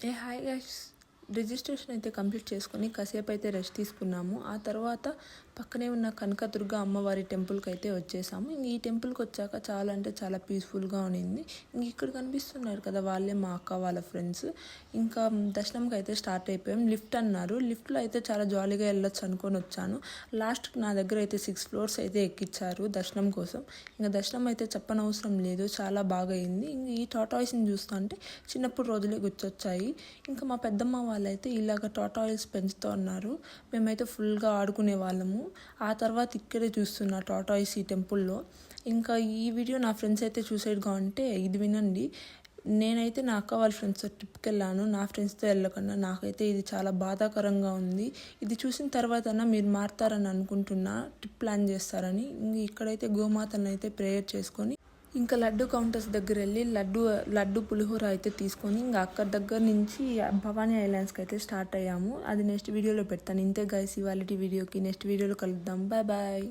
Hi guys, registration అయితే complete చేసుకొని కాసేపు అయితే రెస్ట్ తీసుకున్నాము. ఆ తర్వాత పక్కనే ఉన్న కనకదుర్గ అమ్మవారి టెంపుల్కి అయితే వచ్చేసాము. ఇంక ఈ టెంపుల్కి వచ్చాక చాలా అంటే చాలా పీస్ఫుల్గా ఉన్నింది. ఇంక ఇక్కడ కనిపిస్తున్నారు కదా, వాళ్ళే మా అక్క వాళ్ళ ఫ్రెండ్స్. ఇంకా దర్శనంకి అయితే స్టార్ట్ అయిపోయాం. లిఫ్ట్ అన్నారు, లిఫ్ట్లో అయితే చాలా జాలీగా వెళ్ళొచ్చు అనుకొని వచ్చాను. లాస్ట్కి నా దగ్గర అయితే 6 floors అయితే ఎక్కించారు దర్శనం కోసం. ఇంకా దర్శనం అయితే చెప్పనవసరం లేదు, చాలా బాగా అయింది. ఇంక ఈ టాటాయిస్ని చూస్తూ అంటే చిన్నప్పుడు రోజులే గుర్తొచ్చాయి. ఇంకా మా పెద్దమ్మ వాళ్ళైతే ఇలాగ టాటాయిల్స్ పెంచుతూ ఉన్నారు. మేమైతే ఫుల్గా ఆడుకునే వాళ్ళము. ఆ తర్వాత ఇక్కడే చూస్తున్నా టాటాయిస్ ఈ టెంపుల్లో. ఇంకా ఈ వీడియో నా ఫ్రెండ్స్ అయితే చూసేట్టుగా ఉంటే ఇది వినండి. నేనైతే నా అక్క వాళ్ళ ఫ్రెండ్స్తో ట్రిప్కి వెళ్ళాను, నా ఫ్రెండ్స్తో వెళ్ళకుండా. నాకైతే ఇది చాలా బాధాకరంగా ఉంది. ఇది చూసిన తర్వాత మీరు మారుతారని అనుకుంటున్నా, ట్రిప్ ప్లాన్ చేస్తారని. ఇక్కడైతే గోమాతను అయితే ప్రేయర్ చేసుకొని ఇంకా లడ్డు కౌంటర్స్ దగ్గర వెళ్ళి లడ్డు పులిహోర అయితే తీసుకొని ఇంకా అక్కడ దగ్గర నుంచి భవానీ ఐలాండ్స్కి అయితే స్టార్ట్ అయ్యాము. అది నెక్స్ట్ వీడియోలో పెడతాను. ఇంతే గైస్ ఇవాళ వీడియోకి. నెక్స్ట్ వీడియోలో కలుద్దాం. Bye bye.